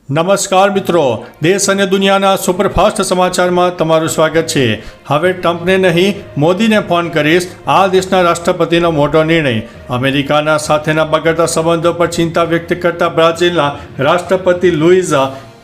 નમસ્કાર મિત્રો, દેશ અને દુનિયાના સુપરફાસ્ટ સમાચારમાં તમારું સ્વાગત છે। હવે ટ્રમ્પને નહીં મોદીને ફોન કરીશ, આ દેશના રાષ્ટ્રપતિનો મોટો નિર્ણય। અમેરિકાના સાથેના બગડતા સંબંધો પર ચિંતા વ્યક્ત કરતા બ્રાઝિલના રાષ્ટ્રપતિ લુઇઝ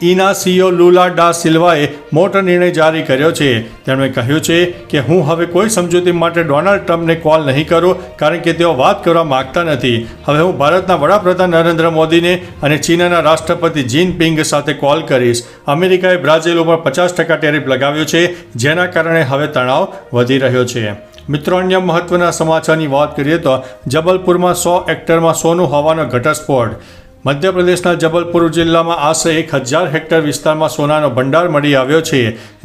ઇનાસિયો લુલા ડા સિલ્વાએ મોટો નિર્ણય જારી કર્યો છે। તેમણે કહ્યું છે કે હું હવે કોઈ સમજૂતી માટે ડોનાલ્ડ ટ્રમ્પને કોલ નહીં કરું, કારણ કે તેઓ વાત કરવા માગતા નથી। હવે હું ભારતના વડાપ્રધાન નરેન્દ્ર મોદીને અને ચીનના રાષ્ટ્રપતિ જિનપિંગ સાથે કોલ કરીશ। અમેરિકાએ બ્રાઝિલ ઉપર 50% ટેરિફ લગાવ્યો છે, જેના કારણે હવે તણાવ વધી રહ્યો છે। મિત્રો, અન્ય મહત્વના સમાચારની વાત કરીએ તો જબલપુરમાં 100 હેક્ટરમાં સોનું હોવાનો ઘટસ્ફોટ। મધ્યપ્રદેશના જબલપુર જિલ્લામાં આશરે 1000 હેક્ટર વિસ્તારમાં સોનાનો ભંડાર મળી આવ્યો છે।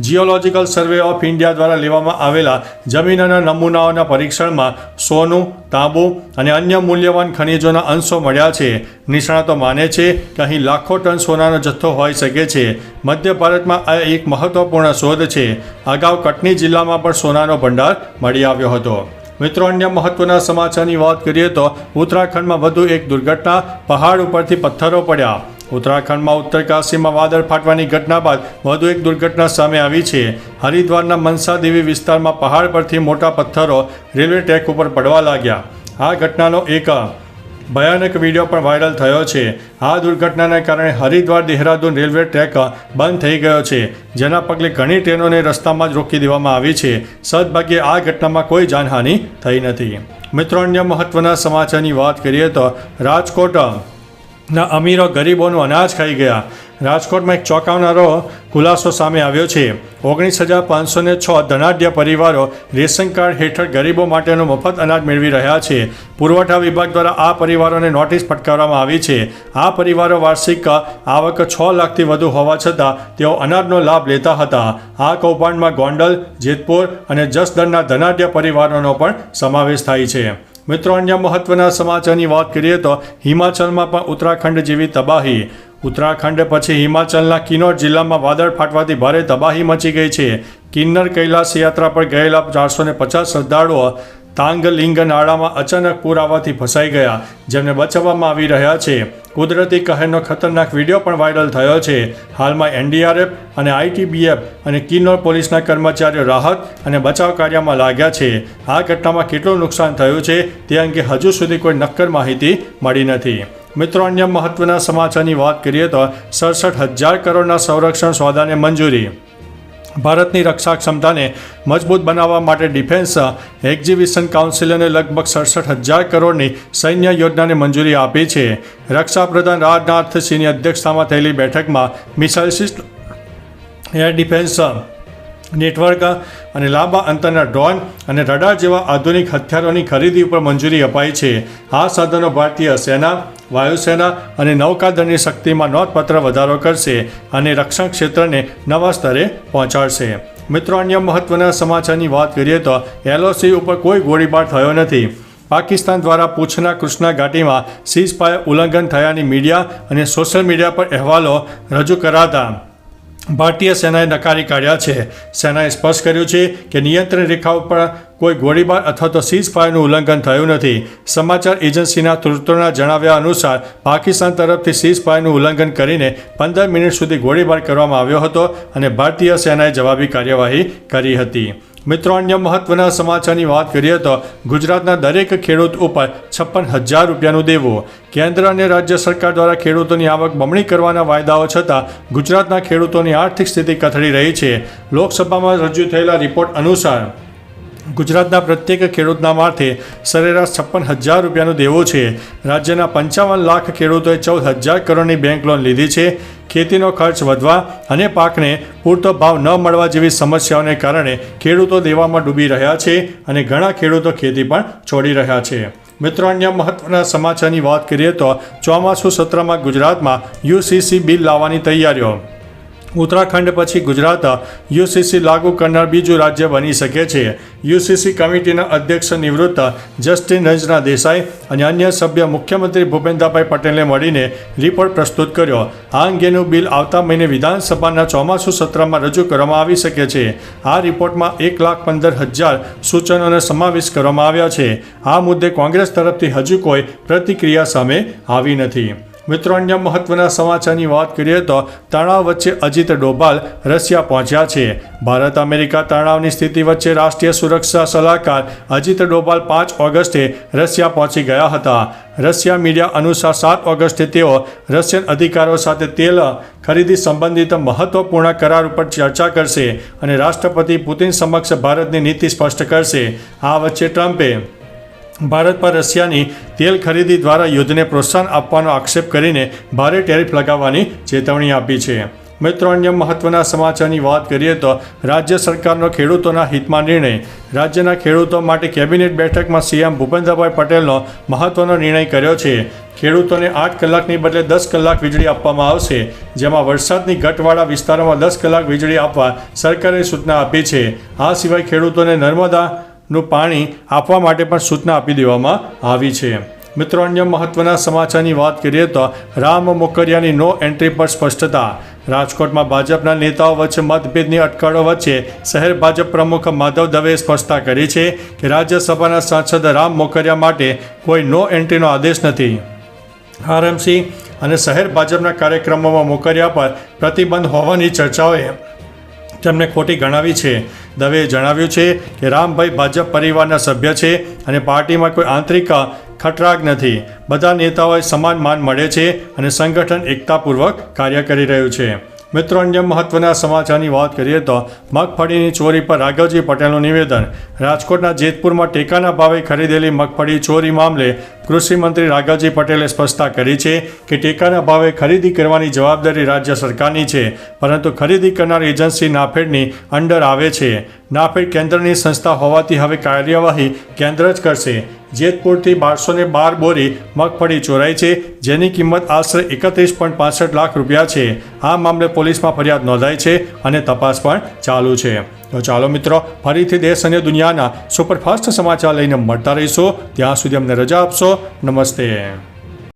જીઓલોજીકલ સર્વે ઓફ ઇન્ડિયા દ્વારા લેવામાં આવેલા જમીનના નમૂનાઓના પરીક્ષણમાં સોનું, તાંબુ અને અન્ય મૂલ્યવાન ખનિજોના અંશો મળ્યા છે। નિષ્ણાતો માને છે કે અહીં લાખો ટન સોનાનો જથ્થો હોઈ શકે છે। મધ્ય ભારતમાં આ એક મહત્વપૂર્ણ શોધ છે। અગાઉ કટની જિલ્લામાં પણ સોનાનો ભંડાર મળી આવ્યો હતો। મિત્રો, અન્ય મહત્વના સમાચારની વાત કરીએ તો ઉત્તરાખંડમાં વધુ એક દુર્ઘટના, પહાડ ઉપરથી પથ્થરો પડ્યા। ઉત્તરાખંડમાં ઉત્તરકાશીમાં વાદળ ફાટવાની ઘટના બાદ વધુ એક દુર્ઘટના સામે આવી છે। હરિદ્વારના મનસા દેવી વિસ્તારમાં પહાડ પરથી મોટા પથ્થરો રેલવે ટ્રેક ઉપર પડવા લાગ્યા। આ ઘટનાનો એક ભયાનક વિડીયો પણ વાયરલ થયો છે। આ દુર્ઘટનાને કારણે હરિદ્વાર દેહરાદૂન રેલવે ટ્રેક બંધ થઈ ગયો છે, જેના પગલે ઘણી ટ્રેનોને રસ્તામાં જ રોકી દેવામાં આવી છે। સદભાગ્યે આ ઘટનામાં કોઈ જાનહાનિ થઈ નથી। મિત્રો, અન્ય મહત્વના સમાચારની વાત કરીએ તો રાજકોટના અમીરો ગરીબોનું અનાજ ખાઈ ગયા। રાજકોટમાં એક ચોંકાવનારો ખુલાસો સામે આવ્યો છે। 19,506 ધનાઢ્ય પરિવારો રેશન કાર્ડ હેઠળ ગરીબો માટેનું મફત અનાજ મેળવી રહ્યા છે। પુરવઠા વિભાગ દ્વારા આ પરિવારોને નોટિસ ફટકારવામાં આવી છે। આ પરિવારો વાર્ષિક આવક 6 લાખથી વધુ હોવા છતાં તેઓ અનાજનો લાભ લેતા હતા। આ કૌભાંડમાં ગોંડલ, જેતપુર અને જસદણના ધનાઢ્ય પરિવારોનો પણ સમાવેશ થાય છે। મિત્રો, અન્ય મહત્વના સમાચારની વાત કરીએ તો હિમાચલમાં પણ ઉત્તરાખંડ જેવી તબાહી। ઉત્તરાખંડ પછી હિમાચલના કિન્નૌર જિલ્લામાં વાદળ ફાટવાથી ભારે તબાહી મચી ગઈ છે। કિન્નર કૈલાસ યાત્રા પર ગયેલા 450 શ્રદ્ધાળુઓ તાંગલિંગ નાળામાં અચાનક પૂર આવવાથી ફસાઈ ગયા, જેમને બચાવવામાં આવી રહ્યા છે। કુદરતી કહેરનો ખતરનાક વિડીયો પણ વાયરલ થયો છે। હાલમાં એનડીઆરએફ અને આઈટીબીએફ અને કિન્નૌર પોલીસના કર્મચારીઓ રાહત અને બચાવ કાર્યમાં લાગ્યા છે। આ ઘટનામાં કેટલું નુકસાન થયું છે તે અંગે હજુ સુધી કોઈ નક્કર માહિતી મળી નથી। મિત્રો, અન્ય મહત્વના સમાચારની વાત કરીએ તો 67,000 કરોડના સંરક્ષણ સોદાને મંજૂરી। ભારતની રક્ષા ક્ષમતાને મજબૂત બનાવવા માટે ડિફેન્સ એક્ઝિબિશન કાઉન્સિલે લગભગ 67,000 કરોડની સૈન્ય યોજનાને મંજૂરી આપી છે। રક્ષા પ્રધાન રાજનાથ સિંહની અધ્યક્ષતામાં થયેલી બેઠકમાં missile system, air defence network અને લાંબા અંતરના ડ્રોન અને રડાર જેવા આધુનિક હથિયારોની ખરીદી ઉપર મંજૂરી અપાઈ છે। આ સાધનો ભારતીય સેના, વાયુસેના અને નૌકાદળની શક્તિમાં નોંધપાત્ર વધારો કરશે અને રક્ષણ ક્ષેત્રને નવા સ્તરે પહોંચાડશે। મિત્રો, અન્ય મહત્વના સમાચારની વાત કરીએ તો એલઓસી ઉપર કોઈ ગોળીબાર થયો નથી। પાકિસ્તાન દ્વારા પૂંછના કૃષ્ણા ઘાટીમાં સીઝફાયર ઉલ્લંઘન થયાની મીડિયા અને સોશિયલ મીડિયા પર અહેવાલો રજૂ કરાતા ભારતીય સેનાએ નકારી કાઢ્યા છે। સેનાએ સ્પષ્ટ કર્યું છે કે નિયંત્રણ રેખા ઉપર કોઈ ગોળીબાર અથવા તો સીઝફાયરનું ઉલ્લંઘન થયું નથી। સમાચાર એજન્સીના સૂત્રોના જણાવ્યા અનુસાર પાકિસ્તાન તરફથી સીઝફાયરનું ઉલ્લંઘન કરીને 15 મિનિટ સુધી ગોળીબાર કરવામાં આવ્યો હતો અને ભારતીય સેનાએ જવાબી કાર્યવાહી કરી હતી। મિત્રો, અન્ય મહત્વના સમાચારની વાત કરીએ તો ગુજરાતના દરેક ખેડૂત ઉપર 56,000 રૂપિયાનું દેવું। કેન્દ્ર અને રાજ્ય સરકાર દ્વારા ખેડૂતોની આવક બમણી કરવાના વાયદાઓ છતાં ગુજરાતના ખેડૂતોની આર્થિક સ્થિતિ કથળી રહી છે। લોકસભામાં રજૂ થયેલા રિપોર્ટ અનુસાર ગુજરાતના પ્રત્યેક ખેડૂતના માથે સરેરાશ 56,000 રૂપિયાનું દેવું છે। રાજ્યના 55 લાખ ખેડૂતોએ 14,000 કરોડની બેંક લોન લીધી છે। ખેતીનો ખર્ચ વધવા અને પાકને પૂરતો ભાવ ન મળવા જેવી સમસ્યાઓને કારણે ખેડૂતો દેવામાં ડૂબી રહ્યા છે અને ઘણા ખેડૂતો ખેતી પણ છોડી રહ્યા છે। મિત્રો, અન્ય મહત્વના સમાચારની વાત કરીએ તો ચોમાસુ સત્રમાં ગુજરાતમાં યુસીસી બિલ લાવવાની તૈયારીઓ। ઉત્તરાખંડ પછી ગુજરાત યુસીસી લાગુ કરનાર બીજું રાજ્ય બની શકે છે। યુસીસી કમિટીના અધ્યક્ષ નિવૃત્ત જસ્ટિન રંજના દેસાઈ અને અન્ય સભ્ય મુખ્યમંત્રી ભૂપેન્દ્રભાઈ પટેલને મળીને રિપોર્ટ પ્રસ્તુત કર્યો। આ અંગેનું બિલ આવતા મહિને વિધાનસભાના ચોમાસુ સત્રમાં રજૂ કરવામાં આવી શકે છે। આ રિપોર્ટમાં 1,15,000 સૂચનોનો સમાવેશ કરવામાં આવ્યા છે। આ મુદ્દે કોંગ્રેસ તરફથી હજુ કોઈ પ્રતિક્રિયા સામે આવી નથી। મિત્રો, અન્ય મહત્વના સમાચારની વાત કરીએ તો તણાવ વચ્ચે અજીત ડોભાલ રશિયા પહોંચ્યા છે. ભારત અમેરિકા તણાવની સ્થિતિ વચ્ચે રાષ્ટ્રીય સુરક્ષા સલાહકાર અજીત ડોભાલ 5 ઓગસ્ટે રશિયા પહોંચી ગયા હતા. રશિયા મીડિયા અનુસાર 7 ઓગસ્ટે તેઓ રશિયન અધિકારીઓ સાથે તેલ ખરીદી સંબંધિત મહત્વપૂર્ણ કરાર ઉપર ચર્ચા કરશે અને રાષ્ટ્રપતિ પુતિન સમક્ષ ભારતની નીતિ સ્પષ્ટ કરશે. આ વચ્ચે ટ્રમ્પે ભારત પર રશિયાની તેલ ખરીદી દ્વારા યુદ્ધને પ્રોત્સાહન આપવાનો આક્ષેપ કરીને ભારે ટેરિફ લગાવવાની ચેતવણી આપી છે. મિત્રો, અન્ય મહત્વના સમાચારની વાત કરીએ તો રાજ્ય સરકારનો ખેડૂતોના હિતમાં નિર્ણય. રાજ્યના ખેડૂતો માટે કેબિનેટ બેઠકમાં સીએમ ભૂપેન્દ્રભાઈ પટેલનો મહત્વનો નિર્ણય કર્યો છે. ખેડૂતોને 8 કલાકની બદલે 10 કલાક વીજળી આપવામાં આવશે, જેમાં વરસાદની ઘટવાળા વિસ્તારોમાં 10 કલાક વીજળી આપવા સરકારે સૂચના આપી છે. આ સિવાય ખેડૂતોને નર્મદાનું પાણી આપવા માટે પણ સૂચના આપી દેવામાં આવી છે. મિત્રો, અન્ય મહત્વના સમાચારની વાત કરીએ તો રામ મોકરિયાની નો એન્ટ્રી પર સ્પષ્ટતા. રાજકોટમાં ભાજપના નેતાઓ વચ્ચે મતભેદની અટકળો વચ્ચે શહેર ભાજપ પ્રમુખ માધવ દવેએ સ્પષ્ટતા કરી છે કે રાજ્યસભાના સાંસદ રામ મોકરિયા માટે કોઈ નો એન્ટ્રીનો આદેશ નથી. આરએમસી અને શહેર ભાજપના કાર્યક્રમોમાં મોકરિયા પર પ્રતિબંધ હોવાની ચર્ચાઓએ તેમને ખોટી ગણાવી છે. દવેએ જણાવ્યું છે કે રામભાઈ ભાજપ પરિવારના સભ્ય છે અને પાર્ટીમાં કોઈ આંતરિક ખટરાગ નથી. બધા પદાધિકારીઓએ સમાન માન મળે છે અને સંગઠન એકતાપૂર્વક કાર્ય કરી રહ્યું છે. મિત્રો, અન્ય મહત્વના સમાચારની વાત કરીએ તો મગફળીની ચોરી પર રાઘવજી પટેલનું નિવેદન. રાજકોટના જેતપુરમાં ટેકાના ભાવે ખરીદેલી મગફળી ચોરી મામલે કૃષિમંત્રી રાઘવજી પટેલે સ્પષ્ટતા કરી છે કે ટેકાના ભાવે ખરીદી કરવાની જવાબદારી રાજ્ય સરકારની છે, પરંતુ ખરીદી કરનાર એજન્સી નાફેડની અંડર આવે છે. નાફેડ કેન્દ્રની સંસ્થા હોવાથી હવે કાર્યવાહી કેન્દ્ર જ કરશે. જેતપુરથી 1212 બોરી મગફળી ચોરાઈ છે, જેની કિંમત આશરે 31.65 લાખ રૂપિયા છે. આ મામલે પોલીસમાં ફરિયાદ નોંધાઈ છે અને તપાસ પણ ચાલુ છે. તો ચાલો મિત્રો, ફરીથી દેશ અને દુનિયાના સુપરફાસ્ટ સમાચાર લઈને મળતા રહીશું. ત્યાં સુધી અમને રજા આપશો. નમસ્તે.